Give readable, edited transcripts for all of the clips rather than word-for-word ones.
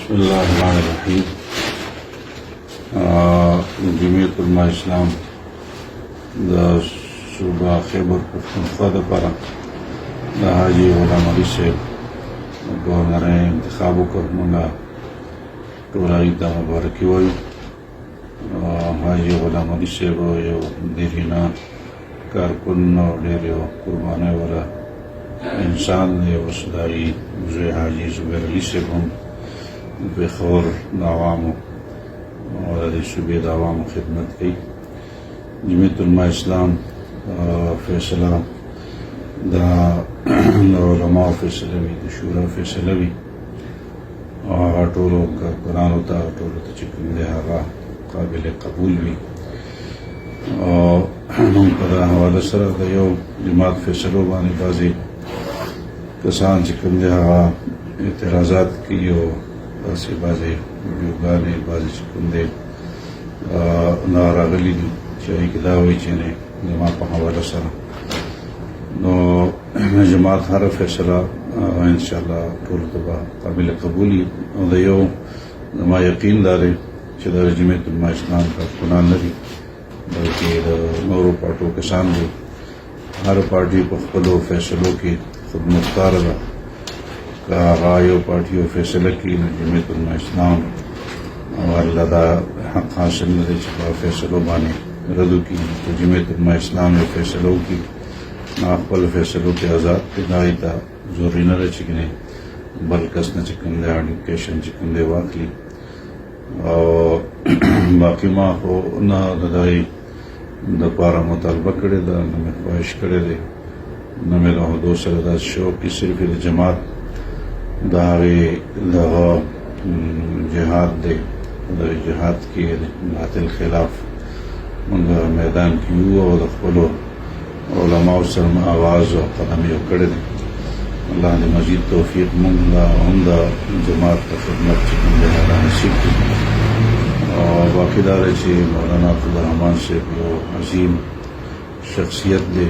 बिस्मिल्लाहिर्रहमानिर्रहीम। जमीयत उलमा इस्लाम द सूबा खैबर पख्तूनख्वा दपारा द हाजी गुलाम अली साहब गवर्नर इंतखाब कर मंगा टोला ईद मुबारकी वायु। हाजी गुलाम अली साहब यो देरीना कारकुन और ढेर कुर्बाने वाला इंसान ने उसदाई मुझे हाजी जुबैर अली साहब हम बेखौर दावाम और सूबे दावाम खिदमत की। जमीयत उलमा इस्लाम फैसला उलमा फैसला भी शूरा फैसला भी और टोलों का कुरान होता टोलो तो चिकन देहागा काबिल कबूल भी और पता हवाला सर यो जमात फैसलों बानी बाजी किसान चिकन देहागा एतराज़ात की यो बासी बाजे गाने बाजी चिकंदे नारागली चाहे किदावी चने जमात पर हवाला सर नो जमात हर फैसला इंशाअल्लाह टोल तबा काबिल कबूली और यो नमा यकीन दारे चदर जमीयत उलमा इस्लाम का कुरान नहीं बल्कि नौरो पार्टों किसान भी हर पार्टी को खपलो फैसलों की खुद मुख्तार का रायो पार्टियों फैसला की जमीयत उलमा इस्लाम और लदा हक हासिल नदे छपा फैसलों बाने रद्द की तो जमीयत उलमा इस्लाम ने फैसलों की नाकबल फैसलों के आज़ाद पिदाई था जोरी न चिकने बलकस न चिकंदे एडुकेशन चिकंदे वाकली और बाकी माँ को न लदाई दोबारा मुतालबा करे दा न में ख्वाहिश करे दे न में रहो दो सरदा शौक की सिर्फ जमात दावे दगा जिहाद दे जिहाद के बातिल खिलाफ उनका मैदान की और खपलो उलमा सर आवाज़ और कदम यो करे दे। अल्लाह ने मजीद तौफीक मंगा उमदा जमात का खिदमत चिकन देहारा नसीब की और बाकीदार से मौलाना अब्दुर्रहमान से यो अजीम शख्सियत दे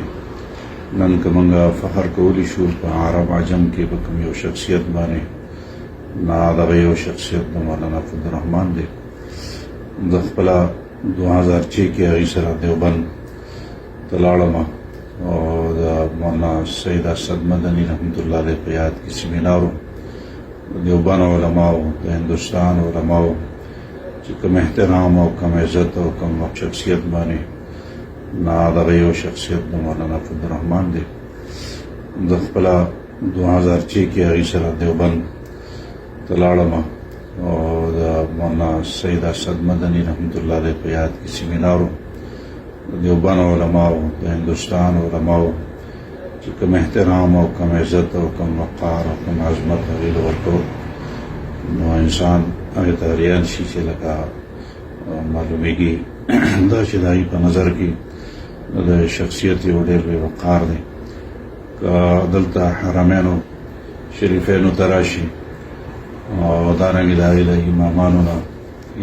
नन कमंगा फ़खर कोली शूर पर आरब आजम के बकम यो शख्सियत बाने नादगयो शख्सियत मौलाना अब्दुर्रहमान दे दखपला 2006 के अगीसरा देवबंद तलाड़मा और मौलाना सैयद असद मदनी रहमतुल्लाह अलैह क़याद की सेमिनारों देवबंद उलमाओ हिंदुस्तान उलमाओ कम एहतराम और कम इज़्ज़त और कम शख्सियत बाने नादगयो शख्सियत मौलाना अब्दुर्रहमान दे दखपला 2006 के अगीसरा देवबंद तलाड़मा और मौलाना सैयद असद मदनी रहमतुल्लाह अलैह क़याद की सेमिनारों देवबंद उलमाओ हिंदुस्तान उलमाओ कम एहतराम और कम इज़्ज़त और कम वक़ार और कम अज़मत वगैरह वर्को इंसान अगर तहरियान शीशे लगा मालूमेगी दाशिदाई पर नज़र की शख्सियत वडेर वक़ार ने का दलता हरमैनो शरीफैन तराशी और दारंगे दाइला इमामानुना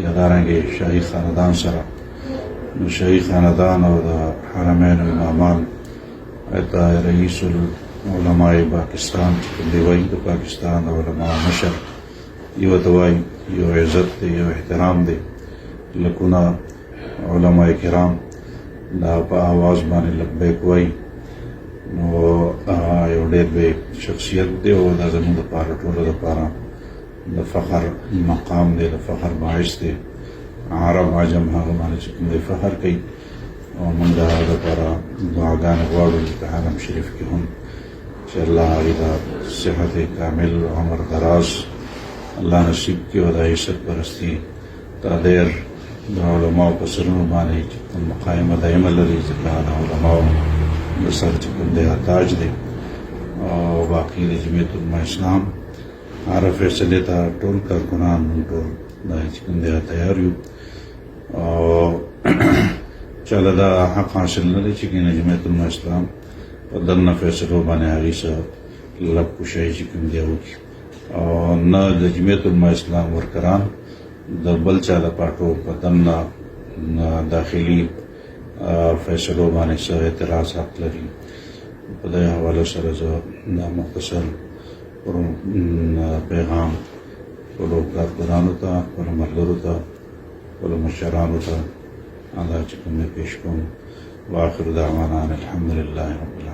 या दारंगे शाही ख़ानदान सरा शाही ख़ानदान और हरमैन इमामान अता रईसुल उलमाए पाकिस्तान दिवाई तो पाकिस्तान उलमा नशर यो दवाई यो इज़्ज़त दे यो एहतराम दे लकुना उलमाए किराम दा पा आवाज़ माने लब्बैक वाई यो डेर बे शख्सियत दे और दा ज़मीन दा पारा टोला दा पारा दा फ़खर मकाम दे दा फ़खर बाइस दे आरब आजम हाँ माने चिकन दे फ़खर कई और मंदा दा पारा दुआगान वाड़ू हरम शरीफ की हम अल्लाह इदा सेहत कामिल उमर दराज अल्लाह नसीब की वदाई सरपरस्ती तादेर उलमाओं पर सरूर माने मकाम दायम लरी उलमाओं सर चिकन दे ताज दे और बाकी जमीयत उलमा इस्लाम हर फैसले था टोल कारकुनान टोल चिकन दे तैयार यू और चला दा हक हासिल न रही चिकन जमीयत उलमा इस्लाम और दन फैसलों बाने हरी सा लब कुशाई चिकन दे होगी और न जमीयत उलमा इस्लाम वरकरान दबल चाला पाटो पदन्ना दाखिली फैसलों बाने से एतराज़ हक लरी पदे हवाले सर मुख्तसर पैगाम ټولو کارګرانو ته، خپلو ملګرو ته، خپلو مشرانو ته دا چې کوم پیش کوم. واخر دعوانا الحمد لله رب العالمین.